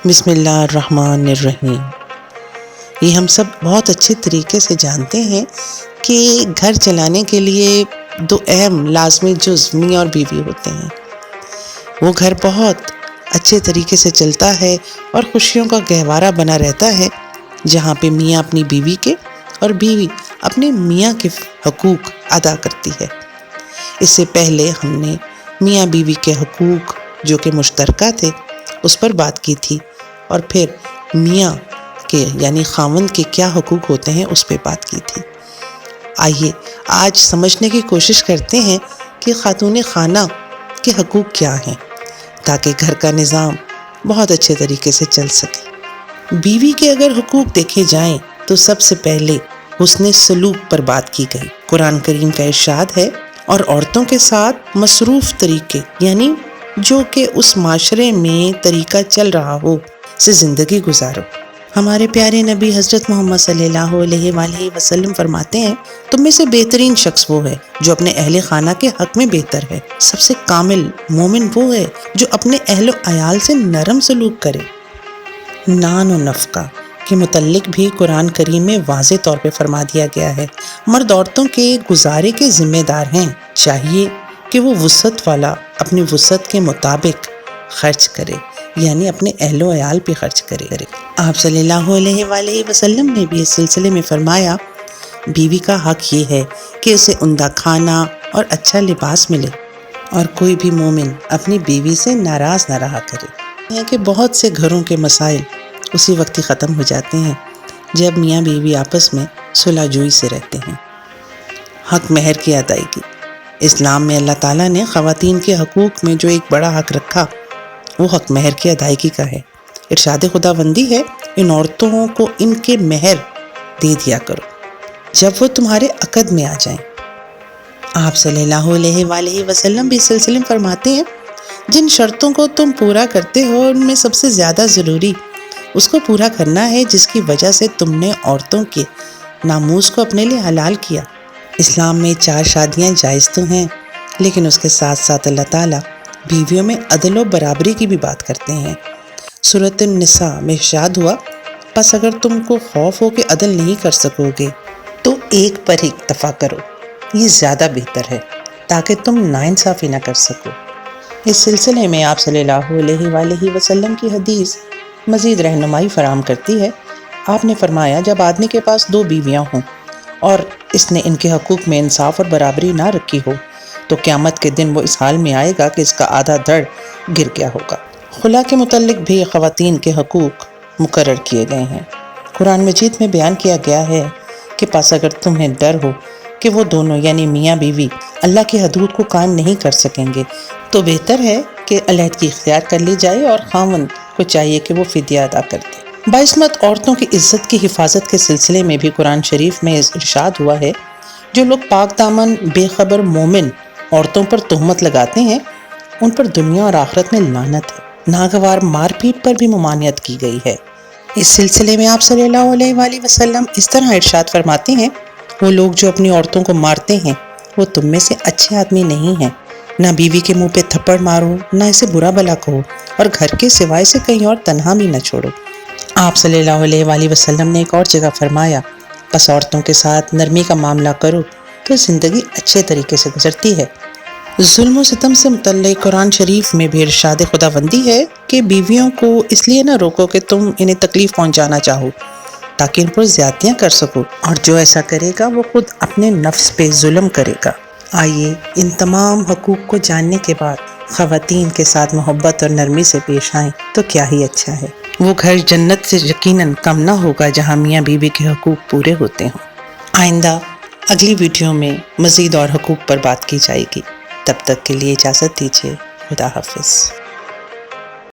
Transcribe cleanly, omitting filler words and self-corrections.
بسم اللہ الرحمن الرحیم۔ یہ ہم سب بہت اچھے طریقے سے جانتے ہیں کہ گھر چلانے کے لیے دو اہم لازمی جز میاں اور بیوی ہوتے ہیں۔ وہ گھر بہت اچھے طریقے سے چلتا ہے اور خوشیوں کا گہوارہ بنا رہتا ہے جہاں پہ میاں اپنی بیوی کے اور بیوی اپنے میاں کے حقوق ادا کرتی ہے۔ اس سے پہلے ہم نے میاں بیوی کے حقوق جو کہ مشترکہ تھے اس پر بات کی تھی، اور پھر میاں کے یعنی خاوند کے کیا حقوق ہوتے ہیں اس پہ بات کی تھی۔ آئیے آج سمجھنے کی کوشش کرتے ہیں کہ خاتون خانہ کے حقوق کیا ہیں تاکہ گھر کا نظام بہت اچھے طریقے سے چل سکے۔ بیوی کے اگر حقوق دیکھے جائیں تو سب سے پہلے حسن سلوک پر بات کی گئی۔ قرآن کریم کا ارشاد ہے، اور عورتوں کے ساتھ مصروف طریقے یعنی جو کہ اس معاشرے میں طریقہ چل رہا ہو سے زندگی گزارو۔ ہمارے پیارے نبی حضرت محمد صلی اللہ علیہ وآلہ وسلم فرماتے ہیں، تم میں سے بہترین شخص وہ ہے جو اپنے اہل خانہ کے حق میں بہتر ہے۔ سب سے کامل مومن وہ ہے جو اپنے اہل و عیال سے نرم سلوک کرے۔ نان و نفقہ کے متعلق بھی قرآن کریم میں واضح طور پہ فرما دیا گیا ہے۔ مرد عورتوں کے گزارے کے ذمہ دار ہیں، چاہیے کہ وہ وسعت والا اپنی وسعت کے مطابق خرچ کرے، یعنی اپنے اہل و عیال پہ خرچ کرے۔ آپ صلی اللہ علیہ وآلہ وسلم نے بھی اس سلسلے میں فرمایا، بیوی کا حق یہ ہے کہ اسے عمدہ کھانا اور اچھا لباس ملے، اور کوئی بھی مومن اپنی بیوی سے ناراض نہ رہا کرے۔ یہ کہ بہت سے گھروں کے مسائل اسی وقت ہی ختم ہو جاتے ہیں جب میاں بیوی آپس میں صلح جوئی سے رہتے ہیں۔ حق مہر کی ادائیگی۔ اسلام میں اللہ تعالیٰ نے خواتین کے حقوق میں جو ایک بڑا حق رکھا وہ حق مہر کی ادائیگی کا ہے۔ ارشاد خداوندی ہے، ان عورتوں کو ان کے مہر دے دیا کرو جب وہ تمہارے عقد میں آ جائیں۔ آپ صلی اللہ علیہ وآلہ وسلم بھی اس سلسلے میں فرماتے ہیں، جن شرطوں کو تم پورا کرتے ہو ان میں سب سے زیادہ ضروری اس کو پورا کرنا ہے جس کی وجہ سے تم نے عورتوں کے ناموس کو اپنے لیے حلال کیا۔ اسلام میں 4 شادیاں جائز تو ہیں، لیکن اس کے ساتھ ساتھ اللہ تعالیٰ بیویوں میں عدل و برابری کی بھی بات کرتے ہیں۔ سورۃ النساء میں ارشاد ہوا، پس اگر تم کو خوف ہو کہ عدل نہیں کر سکو گے تو ایک پر ہی اکتفا کرو، یہ زیادہ بہتر ہے تاکہ تم ناانصافی نہ کر سکو۔ اس سلسلے میں آپ صلی اللہ علیہ وآلہ وسلم کی حدیث مزید رہنمائی فراہم کرتی ہے۔ آپ نے فرمایا، جب آدمی کے پاس 2 بیویاں ہوں اور اس نے ان کے حقوق میں انصاف اور برابری نہ رکھی ہو تو قیامت کے دن وہ اس حال میں آئے گا کہ اس کا آدھا دھڑ گر گیا ہوگا۔ خلا کے متعلق بھی خواتین کے حقوق مقرر کیے گئے ہیں۔ قرآن مجید میں بیان کیا گیا ہے کہ پس اگر تمہیں ڈر ہو کہ وہ دونوں یعنی میاں بیوی اللہ کی حدود کو قائم نہیں کر سکیں گے تو بہتر ہے کہ علیحدگی اختیار کر لی جائے، اور خاوند کو چاہیے کہ وہ فدیہ ادا کر دے۔ باعصمت عورتوں کی عزت کی حفاظت کے سلسلے میں بھی قرآن شریف میں ارشاد ہوا ہے، جو لوگ پاک دامن بے خبر مومن عورتوں پر تہمت لگاتے ہیں ان پر دنیا اور آخرت میں لعنت ہے۔ ناگوار مار پیٹ پر بھی ممانعت کی گئی ہے۔ اس سلسلے میں آپ صلی اللہ علیہ وآلہ وسلم اس طرح ارشاد فرماتے ہیں، وہ لوگ جو اپنی عورتوں کو مارتے ہیں وہ تم میں سے اچھے آدمی نہیں ہیں۔ نہ بیوی کے منہ پہ تھپڑ مارو، نہ اسے برا بھلا کہو، اور گھر کے سوائے سے کہیں اور تنہا بھی نہ چھوڑو۔ آپ صلی اللہ علیہ وآلہ وسلم نے ایک اور جگہ فرمایا، بس عورتوں کے ساتھ نرمی کا معاملہ کرو تو زندگی اچھے طریقے سے گزرتی ہے۔ ظلم و ستم سے متعلق قرآن شریف میں بھی ارشاد خداوندی ہے کہ بیویوں کو اس لیے نہ روکو کہ تم انہیں تکلیف پہنچانا چاہو تاکہ ان پر زیادتیاں کر سکو، اور جو ایسا کرے گا وہ خود اپنے نفس پہ ظلم کرے گا۔ آئیے ان تمام حقوق کو جاننے کے بعد خواتین کے ساتھ محبت اور نرمی سے پیش آئیں تو کیا ہی اچھا ہے۔ وہ گھر جنت سے یقیناً کم نہ ہوگا جہاں میاں بیوی کے حقوق پورے ہوتے ہوں۔ آئندہ اگلی ویڈیو میں مزید اور حقوق پر بات کی جائے گی۔ تب تک کے لیے اجازت دیجیے۔ خدا حافظ۔